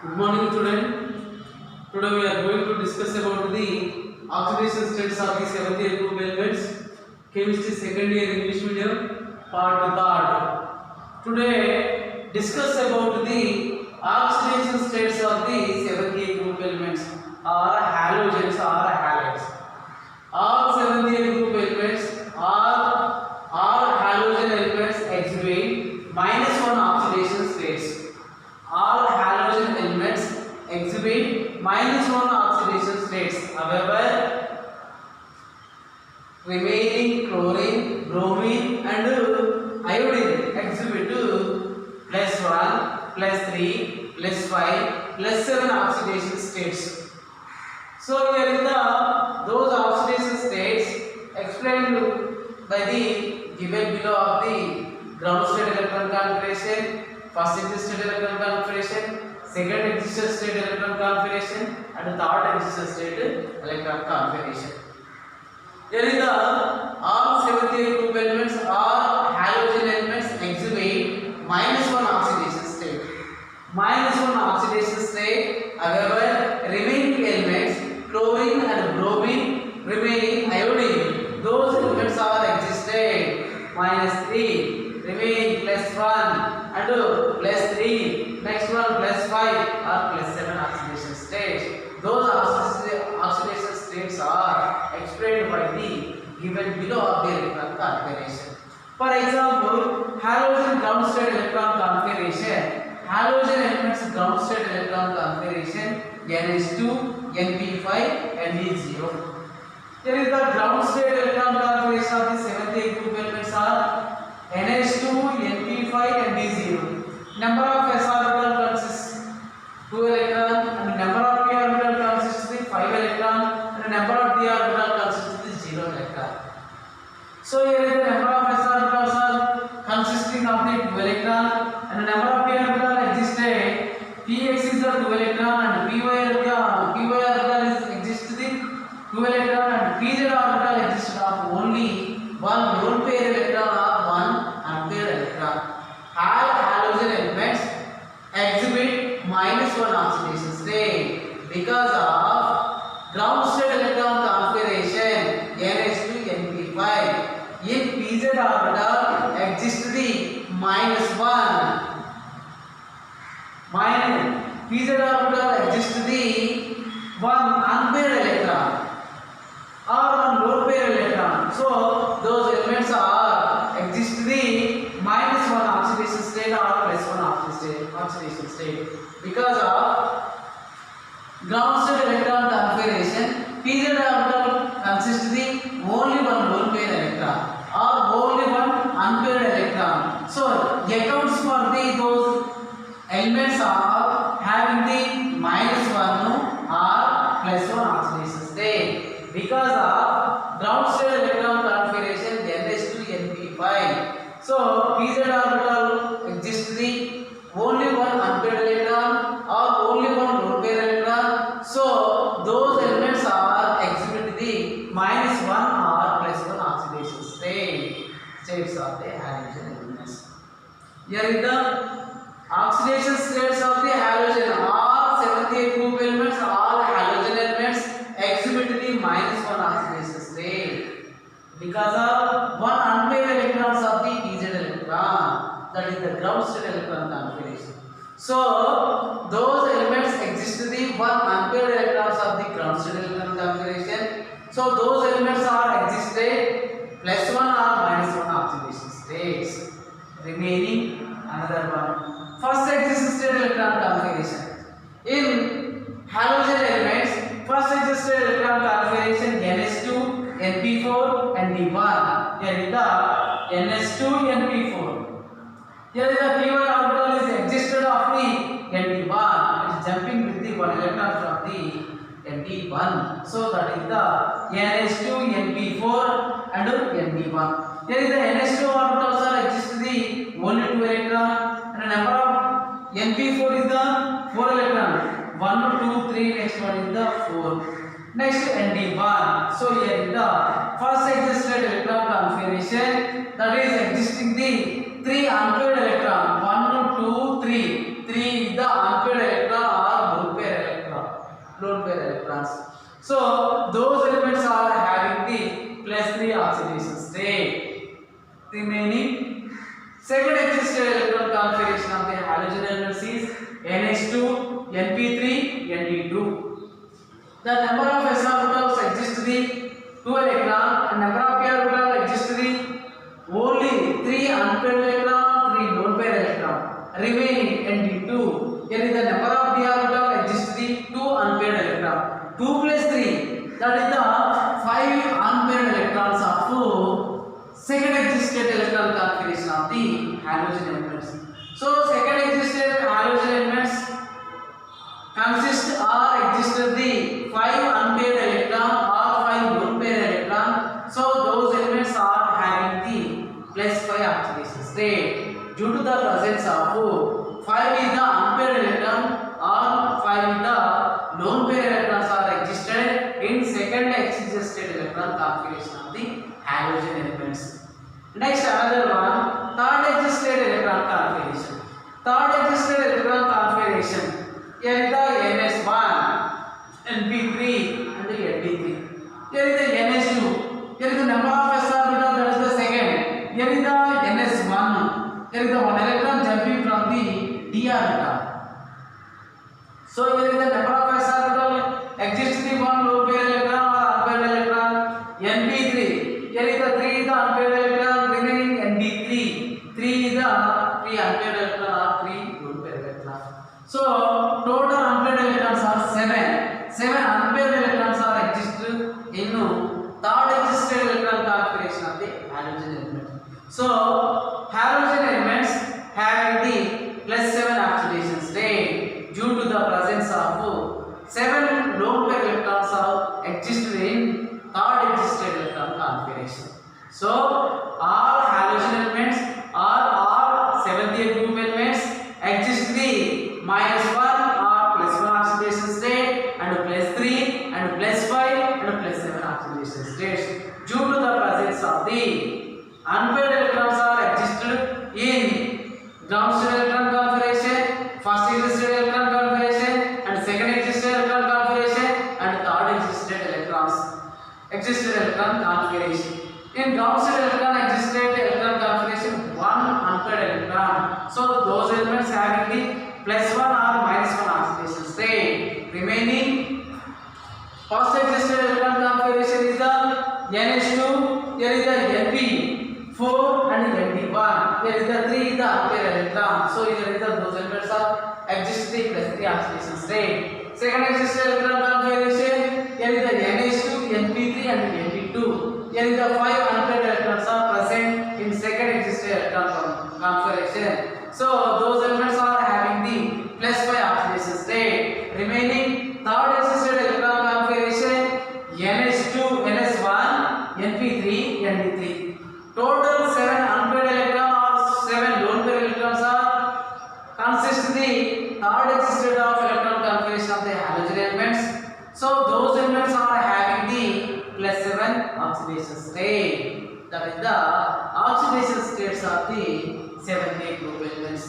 Good morning, student. Today we are going to discuss about the oxidation states of the seventh year group elements, chemistry second year English medium, part third. Today discuss about the oxidation states of the seventh year group elements or halogens or halides. All seventh year group elements are halogen elements exhibit -1 oxidation states. All halogen elements exhibit -1 oxidation states. However, remaining chlorine, bromine and iodine exhibit +1, +3, +5, +7 oxidation states. So here is those oxidation states explained by the given below of the ground state electron configuration, first existed electron configuration, second existed state electron configuration and third existed state electron configuration. Here is all seventh year group elements are halogen elements exhibit -1 oxidation state. -1 oxidation state. However, remaining elements chlorine and bromine, remaining iodine, those elements are existed -3, remaining +1 and +3, next one +5 or +7 oxidation states. Those oxidation states are explained by the given below of the electron configuration. For example, halogen ground state electron configuration. Halogen elements ground state electron configuration NH2, NP5 and ND0. Here is the ground state electron configuration of the seventh year group elements are NH2, NP5 and ND0. Number of s orbital consists 2 electron and number of p orbital consists the 5 electron and number of d orbital consists the 0 electron. So here is the number of s orbitals are consisting of the 2 electron and the number of p orbital existed. Px is the 2 electron and py orbital is exists the 2 electron and pz orbital exists of only one lone pair electron or one unpaired electron. All halogen elements exhibit -1 oxidation state because of ground state electron configuration NH2 NP5. In pz orbital exists the -1. Pz orbital exists the one unpaired electron or one lone pair electron. So those elements are exist the -1 oxidation state or +1 oxidation state because of ground state electron configuration. Pz orbital consists the only one lone pair electron or only one unpaired electron. So accounts for those elements are having the -1 or +1 oxidation state because of ground state electron configuration NH2 NP5. So pz orbital exists the only one unpaired electron or only one lone pair electron. So those elements are exhibit the -1 or +1 oxidation states of the halogen elements. Here is the oxidation states of the halogen. All seventh year group elements, all halogen elements exhibit the -1 oxidation state because of one unpaired electrons of the pz electron, that is the ground state electron configuration. So those elements exist the one unpaired electrons of the ground state electron configuration. So those elements are existed +1 or -1 oxidation states. Remaining another one, first existed state electron configuration. In halogen elements, first existed electron configuration NH2, NP4 and D1. Here is the NH2, NP4. Here is the py orbital is existed of the ND1. It is jumping with the one electron from the ND1. So that is the NH2, NP4 and ND1. Here is the NH2 orbitals are exist the only 2 electron and the number of NP4 is the 4 electron. 1, 2, 3, next one is the 4. Next ND1. So here is the first existed electron configuration, that is existing the 3 unpaired electron. 1, 2, 3. 3 is the unpaired electron or Np3, Nd2. The number of s orbitals exist to the 2 electron and number of p orbitals exist to the only 3 unpaired electron, 3 lone pair electron. Remaining Nd2. Here is the number of d orbital exist to the 2 unpaired electron. 2 plus 3, that is the 5 unpaired electrons of second existed electron configuration of the halogen elements. So second existed halogen elements consist or exist of the 5 unpaired electron or 5 lone pair electron. So those elements are having the plus 5 oxidation state due to the presence of 5 is the unpaired electron or 5 is the lone pair electrons are existed in second existed electron configuration of the halogen elements. Next another one, third existed electron configuration. Third existed electron configuration. Here is the NS1, Np3 and the Nd3. Here is the NS2. Here is the number of s orbital, that is the second. Here is the NS1. Here is the one electron jumping from the d orbital. So here is the number of s orbital exists the one lone pair electron or unpaired electron. Np3. Here is the 3 is the unpaired electron, remaining Nd3. 3 is the 3 unpaired electron or 3 lone pair electron. So total unpaired electrons are 7. 7 unpaired electrons are existed in third existed electron configuration of the halogen element. So halogen elements having the plus 7 oxidation state due to the presence of 7 lone pair electrons are existed in third existed electron configuration. So all halogen elements or all 70th group elements exist the -1 or +1 oxidation state and +3 and +5 and +7 oxidation states due to the presence of the unpaired electrons are existed in ground state electron configuration, first existed electron configuration and second existed electron configuration and third existed electron configuration. In ground state electron existed electron configuration, one unpaired electron. So those elements having the +1 or -1 oxidation state. Remaining first existed electron configuration is the NH2. Here is the Np4 and Nd1. Here is the 3 is the unpaired electron. So here is the those elements are exist the +3 oxidation state. Second existed electron configuration. Here is the NH2, Np3 and Nd2. Here is the 5 unpaired electrons are present in second existed electron configuration. So those elements are having the +5 oxidation state. Remaining third existed electron configuration NH2, NS1, Np3, Nd3. Total 7 unpaired electron or 7 lone pair electrons are consist the third existed of electron configuration of the halogen elements. So those elements are having the +7 oxidation state. That is the oxidation states of the 7th group elements.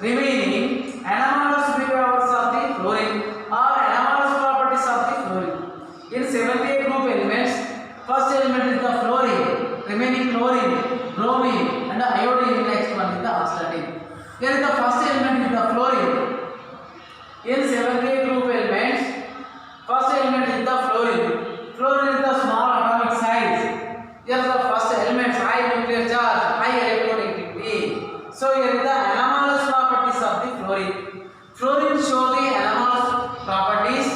Remaining anomalous behaviors of the fluorine or anomalous properties of the fluorine. In 7th group elements, first element is the fluorine, remaining chlorine, bromine and iodine. Next one is the astatine. Here is the first element is the fluorine. In 7th group elements, first element is the fluorine. Fluorine is the small atomic size. Here is the first element, high nuclear charge, high electronegativity. So here is the anomalous properties of the fluorine. Fluorine show the anomalous properties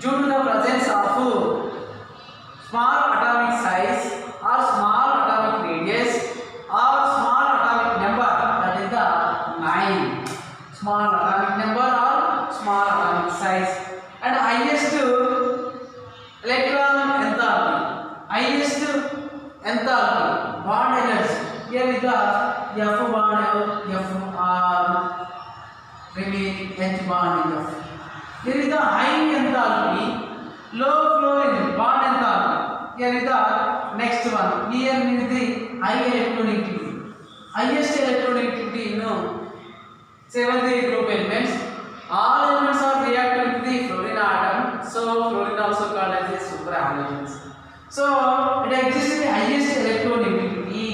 due to the presence of small atomic size or small atomic radius or small atomic number, that is the 9. Small atomic number or small atomic size and highest electron enthalpy. Highest enthalpy, bond energy. Here is the F bond, F R, remaining H bond F. Here is the high enthalpy, low fluorine, bond enthalpy. Here is the next one. Here is the high electronegativity. Highest electronegativity in 7th group elements. All elements are reacting with the fluorine atom. So fluorine also called as a superhalogens. So it exists the highest electronegativity.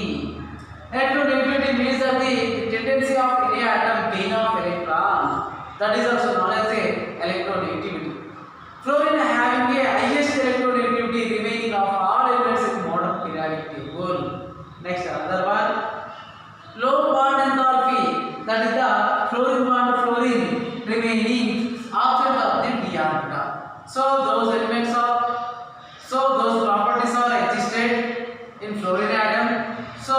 Electronegativity means that the tendency of any atom gain of electron. That is also known as a electronegativity. Fluorine having a highest electronegativity remaining of all elements in modern periodic table. Next, another one, low bond enthalpy, that is the fluorine bond fluorine remaining after of the d orbital. So those properties are existed in fluorine atom. So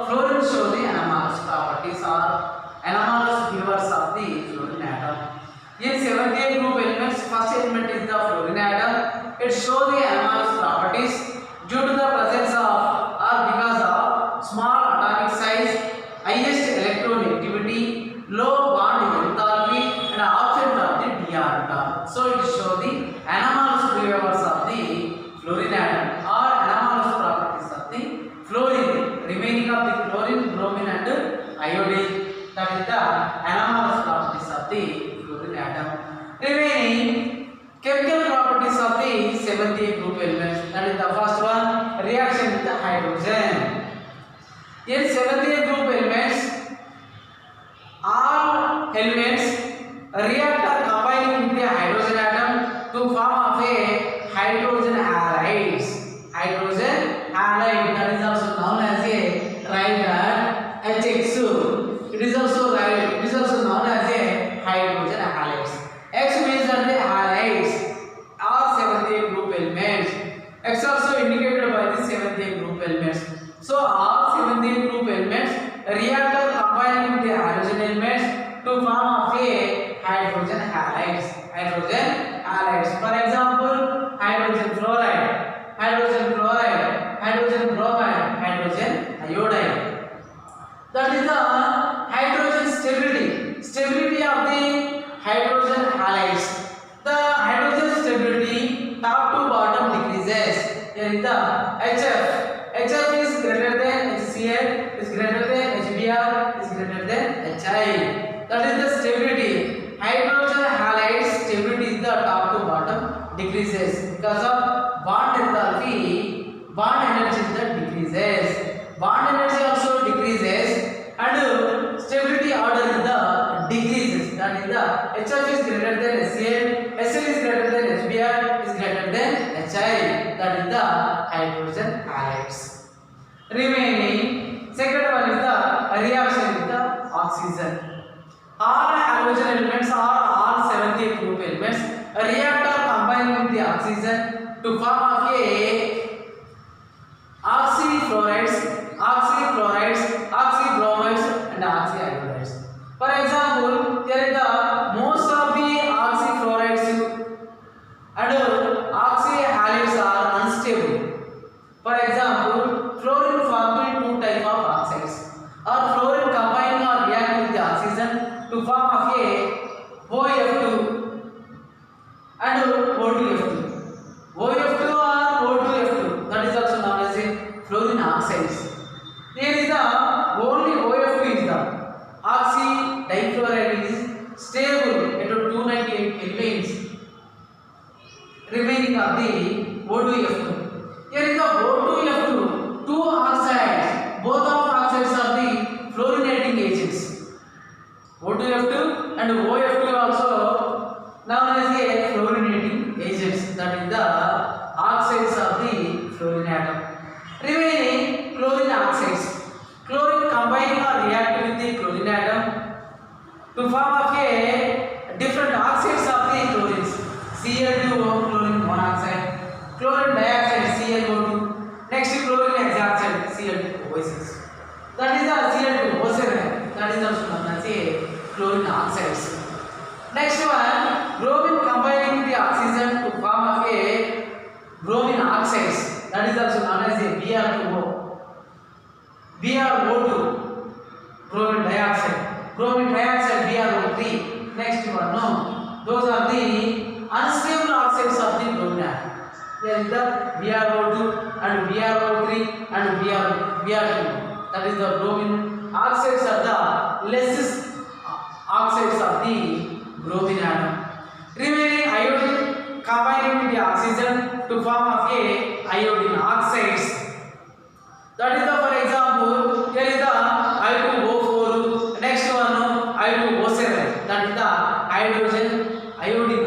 fluorine show the anomalous properties or anomalous behaviors of the fluorine atom. In 78 group elements, first element is the fluorine atom. It shows the anomalous properties due to the presence of or because of small atomic size, highest electronegativity, low bond enthalpy, and absence of the d orbital. So it shows the anomalous behaviors of the fluorine atom or anomalous properties of the fluorine remaining of the chlorine, bromine, and iodine. That is the anomalous properties of the fluorine atom. Remaining chemical properties of the 78 group elements. That is the first one, reaction with the hydrogen. In 78 group elements, all elements react combining with the hydrogen atom to form of a hydrogen halides. Hydrogen halide, that is also known as a trigon HX. It is also known as a hydrogen halides. X means that the halides are 78 group elements. X also indicated by the 78 group elements. So all 78 group elements react combining with the hydrogen elements to form of a hydrogen halides. Hydrogen halides. For example, hydrogen fluoride, hydrogen chloride, hydrogen bromide, hydrogen iodide. That is the hydrogen stability. Stability of the hydrogen halides. The hydrogen stability top to bottom decreases. Here is the HF. HF is greater than HCl, is greater than HBr, is greater than HI. That is the stability. Hydrogen halides stability is the top to bottom decreases because of bond enthalpy. Bond energy is the decreases. Bond energy also decreases and stability order is the decreases. That is the HF is greater than HCl, HCl is greater than HBr, is greater than HI. That is the hydrogen halides. Remaining second one is the reaction with the oxygen. All halogen elements are all 78 group elements react or combine with the oxygen to form of a oxyfluorides, oxybromides, and oxyiodides. For example, here is the most of the oxyfluorides and oxyhalides are unstable. For example, fluorine forming two type of oxides, or fluorine combining or reacting with the oxygen to form of a OF2 and O2F2. OF2 or O2F2, that is also known as a fluorine oxides. Here is the only OF2 is the oxy difluoride is stable at 298 kelvins. Remaining of the O2F2. Here is the O2F2, two oxides. Both of oxides are the fluorinating agents. O2F2 and OF2 also known as a fluorinating agents. That is the oxides of the fluorine atom. Remaining chlorine oxides. Chlorine combining or react with the chlorine atom to form of a different oxides of the chlorines. Cl2O, chlorine monoxide. Chlorine dioxide, ClO2. Next chlorine hexoxide, Cl2O6. That is the Cl2O7. That is also known as a chlorine oxides. Next one, bromine combining with the oxygen to form of a bromine oxides. That is also known as a Br2O. BrO2, bromine dioxide. Bromine dioxide, BrO3. Next one, no. Those are the unstable oxides of the bromine atom. There is the BrO2 and BrO3 and Br2. That is the bromine oxides are the less oxides of the bromine atom. Remaining iodine combining with the oxygen to form of a iodine oxides. That is the, for example, here is the I2O4. Next one I2O7. That is the iodine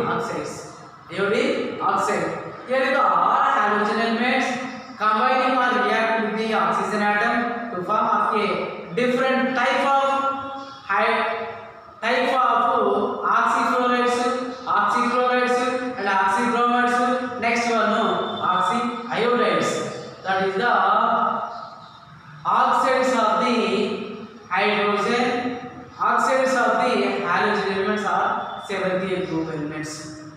AOD oxide. Here the all halogen elements combining or react with the oxygen atom to form of a different type of